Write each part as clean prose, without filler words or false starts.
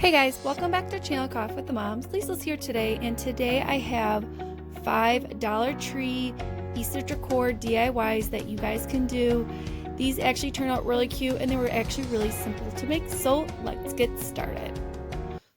Hey guys, welcome back to Channel Coffee with the Moms. Lisa's here today, and today I have 5 Dollar Tree Easter decor DIYs that you guys can do. These actually turned out really cute and they were actually really simple to make, so let's get started.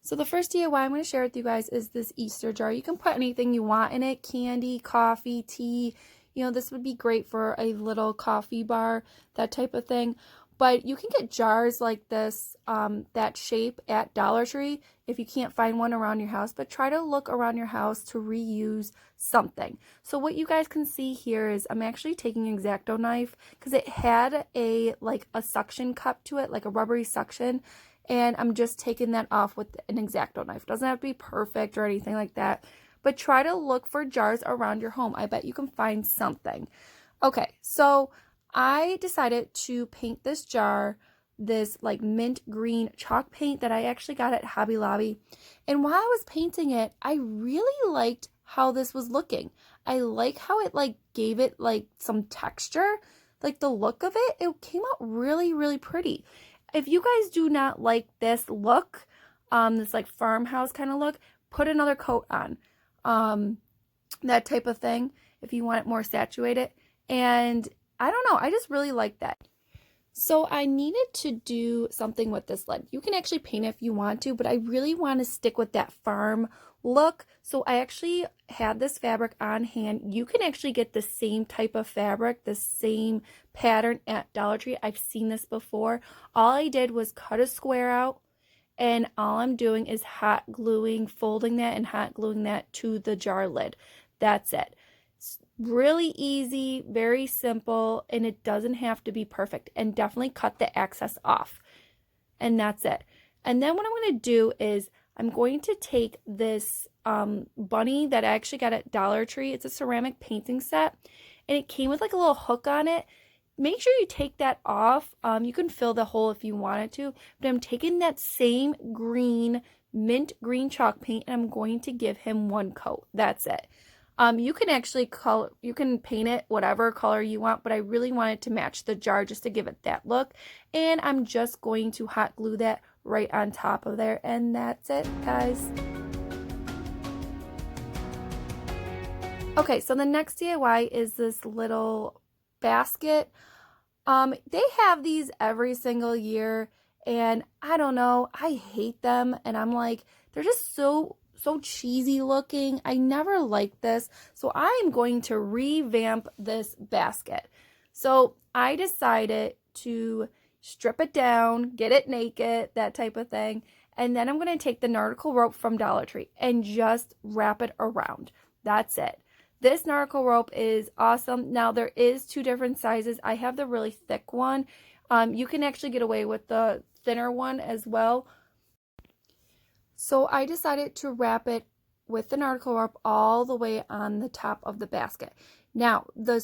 So the first DIY I'm going to share with you guys is this Easter jar. You can put anything you want in it, candy, coffee, tea. You know, this would be great for a little coffee bar, that type of thing. But you can get jars like this, that shape at Dollar Tree if you can't find one around your house. But try to look around your house to reuse something. So what you guys can see here is I'm actually taking an X-Acto knife because it had a suction cup to it, like a rubbery suction. And I'm just taking that off with an X-Acto knife. It doesn't have to be perfect or anything like that. But try to look for jars around your home. I bet you can find something. Okay, so I decided to paint this jar this like mint green chalk paint that I actually got at Hobby Lobby. And while I was painting it, I really liked how this was looking. I like how it like gave it like some texture, like the look of it. It came out really, really pretty. If you guys do not like this look, this like farmhouse kind of look, put another coat on, that type of thing if you want it more saturated. And I don't know, I just really like that. So I needed to do something with this lid. You can actually paint it if you want to, but I really want to stick with that farm look. So I actually had this fabric on hand. You can actually get the same type of fabric, the same pattern at Dollar Tree. I've seen this before. All I did was cut a square out, and all I'm doing is hot gluing, folding that and hot gluing that to the jar lid. That's it. Really easy, very simple, and it doesn't have to be perfect. And definitely cut the excess off. And that's it. And then what I'm going to do is I'm going to take this bunny that I actually got at Dollar Tree. It's a ceramic painting set, and it came with like a little hook on it. Make sure you take that off. You can fill the hole if you wanted to, but I'm taking that same green, mint green chalk paint, and I'm going to give him one coat. That's it. You can actually paint it whatever color you want, but I really wanted to match the jar just to give it that look. And I'm just going to hot glue that right on top of there, and that's it, guys. Okay, so the next DIY is this little basket. They have these every single year, and I don't know, I hate them, and I'm like, they're just so cheesy looking. I never liked this, so I am going to revamp this basket. So I decided to strip it down, get it naked, that type of thing, and then I'm going to take the nautical rope from Dollar Tree and just wrap it around. That's it. This nautical rope is awesome. Now there is 2 different sizes. I have the really thick one. You can actually get away with the thinner one as well. So I decided to wrap it with the nautical rope all the way on the top of the basket. Now, the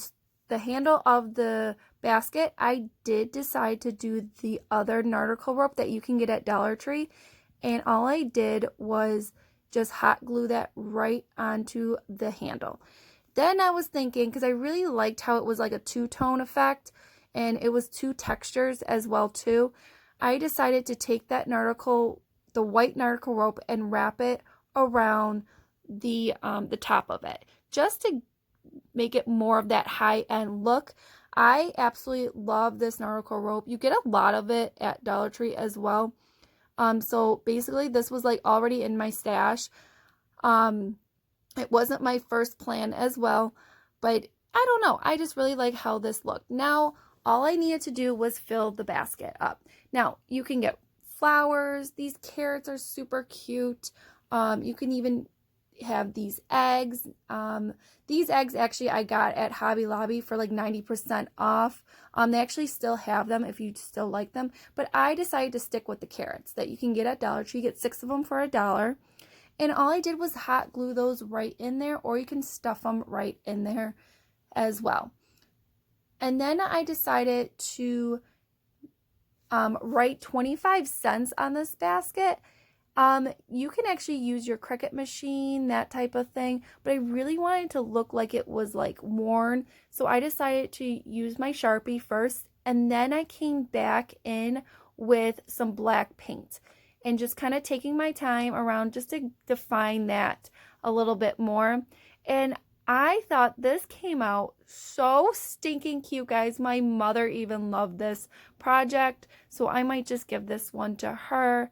handle of the basket, I did decide to do the other nautical rope that you can get at Dollar Tree. And all I did was just hot glue that right onto the handle. Then I was thinking, because I really liked how it was like a 2-tone effect, and it was 2 textures as well too, I decided to take that the white nautical rope, and wrap it around the top of it, just to make it more of that high-end look. I absolutely love this nautical rope. You get a lot of it at Dollar Tree as well. So basically this was like already in my stash. It wasn't my first plan as well, but I don't know. I just really like how this looked. Now, all I needed to do was fill the basket up. Now, you can get flowers. These carrots are super cute. You can even have these eggs. These eggs actually I got at Hobby Lobby for like 90% off. They actually still have them if you still like them. But I decided to stick with the carrots that you can get at Dollar Tree. You get 6 of them for $1. And all I did was hot glue those right in there, or you can stuff them right in there as well. And then I decided to write 25 cents on this basket. You can actually use your Cricut machine, that type of thing, but I really wanted to look like it was like worn, so I decided to use my Sharpie first, and then I came back in with some black paint. and just kind of taking my time around just to define that a little bit more. And I thought this came out so stinking cute, guys. My mother even loved this project, so I might just give this one to her.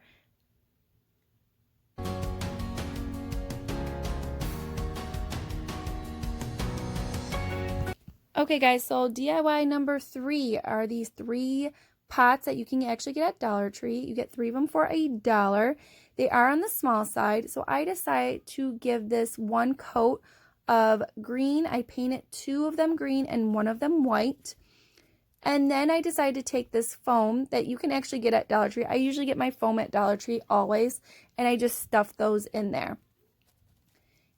Okay, guys, so DIY number 3 are these 3 pots that you can actually get at Dollar Tree. You get 3 of them for $1. They are on the small side, so I decided to give this one coat of green. I painted 2 of them green and 1 of them white. And then I decided to take this foam that you can actually get at Dollar Tree. I usually get my foam at Dollar Tree always, and I just stuff those in there.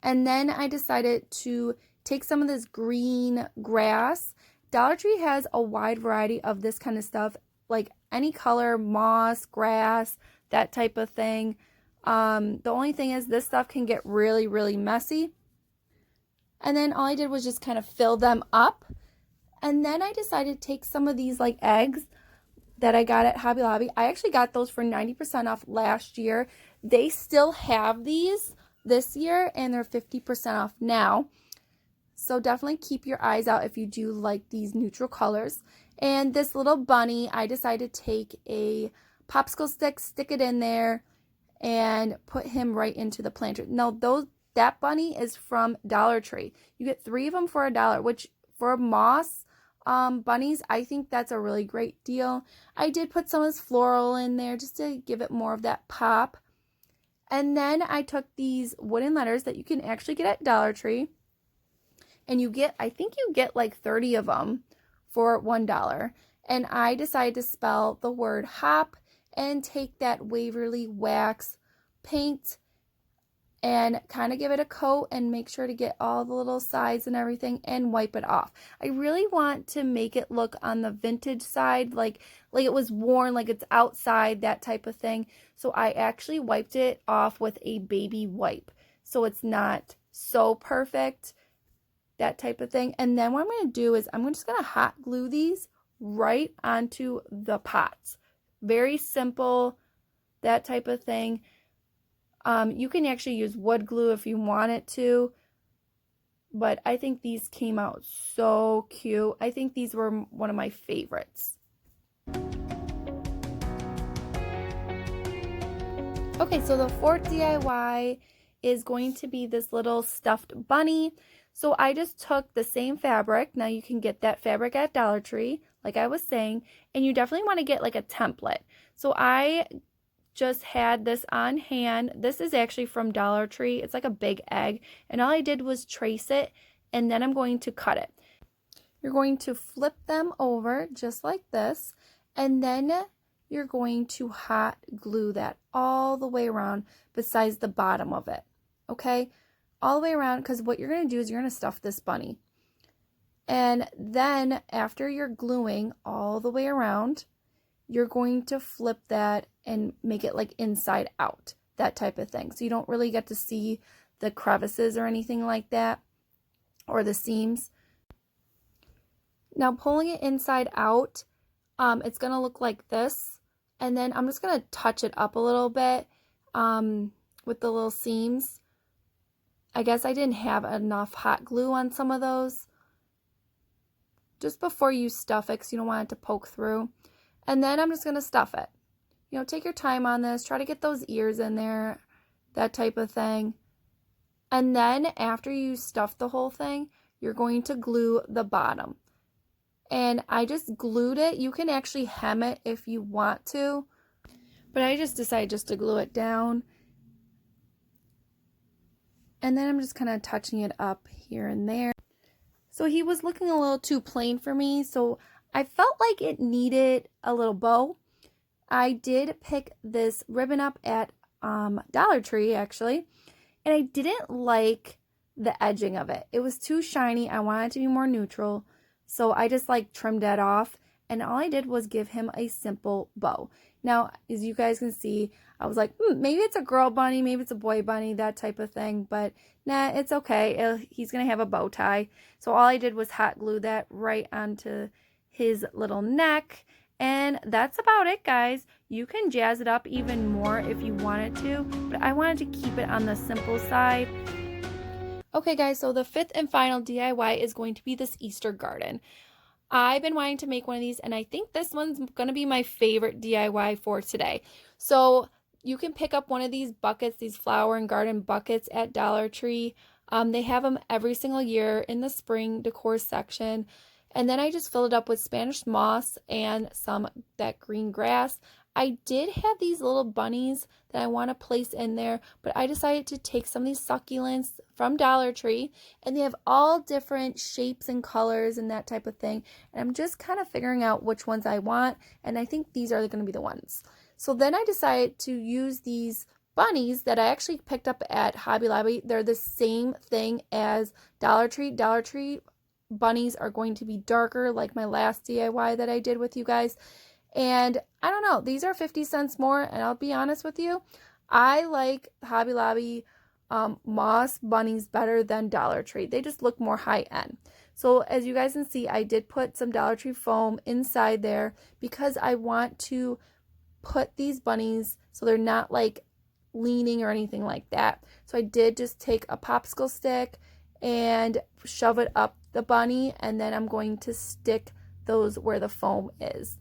And then I decided to take some of this green grass. Dollar Tree has a wide variety of this kind of stuff, like any color, moss, grass, that type of thing. The only thing is this stuff can get really, really messy. And then all I did was just kind of fill them up. And then I decided to take some of these like eggs that I got at Hobby Lobby. I actually got those for 90% off last year. They still have these this year and they're 50% off now. So definitely keep your eyes out if you do like these neutral colors. And this little bunny, I decided to take a popsicle stick, stick it in there, and put him right into the planter. Now that bunny is from Dollar Tree. You get 3 of them for $1, which for moss bunnies, I think that's a really great deal. I did put some of this floral in there just to give it more of that pop. And then I took these wooden letters that you can actually get at Dollar Tree. And I think you get like 30 of them for $1. And I decided to spell the word hop and take that Waverly wax paint and kind of give it a coat and make sure to get all the little sides and everything and wipe it off. I really want to make it look on the vintage side, like it was worn, like it's outside, that type of thing. So I actually wiped it off with a baby wipe. So it's not so perfect, that type of thing. And then what I'm going to do is I'm just going to hot glue these right onto the pots. Very simple, that type of thing. You can actually use wood glue if you want it to, but I think these came out so cute. I think these were one of my favorites. Okay, so the 4th DIY is going to be this little stuffed bunny. So I just took the same fabric. Now you can get that fabric at Dollar Tree, like I was saying, and you definitely want to get like a template. So I just had this on hand. This is actually from Dollar Tree. It's like a big egg, and all I did was trace it, and then I'm going to cut it. You're going to flip them over just like this, and then you're going to hot glue that all the way around besides the bottom of it, okay? All the way around, because what you're going to do is you're going to stuff this bunny. And then after you're gluing all the way around, you're going to flip that and make it like inside out, that type of thing. So you don't really get to see the crevices or anything like that, or the seams. Now pulling it inside out, it's going to look like this. And then I'm just going to touch it up a little bit with the little seams. I guess I didn't have enough hot glue on some of those. Just before you stuff it, because you don't want it to poke through. And then I'm just going to stuff it. You know, take your time on this. Try to get those ears in there, that type of thing. And then after you stuff the whole thing, you're going to glue the bottom. And I just glued it. You can actually hem it if you want to, but I just decided just to glue it down. And then I'm just kind of touching it up here and there. So he was looking a little too plain for me, so I felt like it needed a little bow. I did pick this ribbon up at Dollar Tree, actually, and I didn't like the edging of it. It was too shiny. I wanted it to be more neutral, so I just like trimmed that off, and all I did was give him a simple bow. Now, as you guys can see, I was like, maybe it's a girl bunny, maybe it's a boy bunny, that type of thing, but nah, it's okay. He's going to have a bow tie. So all I did was hot glue that right onto his little neck, And that's about it, guys. You can jazz it up even more if you wanted to, but I wanted to keep it on the simple side. Okay, guys, so the fifth and final DIY is going to be this Easter garden. I've been wanting to make one of these, and I think this one's going to be my favorite DIY for today. So you can pick up one of these buckets, these flower and garden buckets at Dollar Tree. They have them every single year in the spring decor section. And then I just filled it up with Spanish moss and that green grass. I did have these little bunnies that I want to place in there, but I decided to take some of these succulents from Dollar Tree, and they have all different shapes and colors and that type of thing. And I'm just kind of figuring out which ones I want, and I think these are going to be the ones. So then I decided to use these bunnies that I actually picked up at Hobby Lobby. They're the same thing as Dollar Tree. Dollar Tree bunnies are going to be darker, like my last DIY that I did with you guys. And I don't know, these are 50 cents more, and I'll be honest with you, I like Hobby Lobby moss bunnies better than Dollar Tree. They just look more high end. So as you guys can see, I did put some Dollar Tree foam inside there because I want to put these bunnies so they're not like leaning or anything like that. So I did just take a popsicle stick and shove it up the bunny, and then I'm going to stick those where the foam is.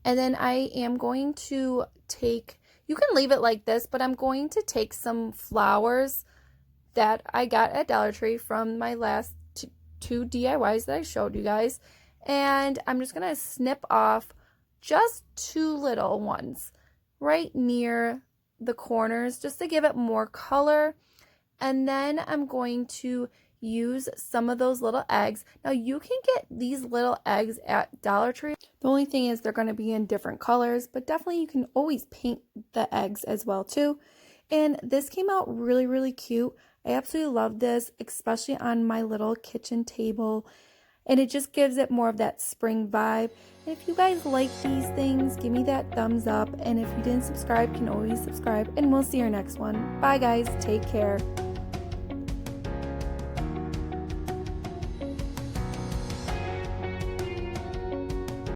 And then I am going to take, you can leave it like this, but I'm going to take some flowers that I got at Dollar Tree from my last two DIYs that I showed you guys. And I'm just going to snip off just two little ones right near the corners just to give it more color. And then I'm going to use some of those little eggs. Now you can get these little eggs at Dollar Tree. The only thing is they're going to be in different colors, but definitely you can always paint the eggs as well too. And this came out really, really cute. I absolutely love this, especially on my little kitchen table. And it just gives it more of that spring vibe. And if you guys like these things, give me that thumbs up. And if you didn't subscribe, you can always subscribe. And we'll see you next one. Bye guys, take care.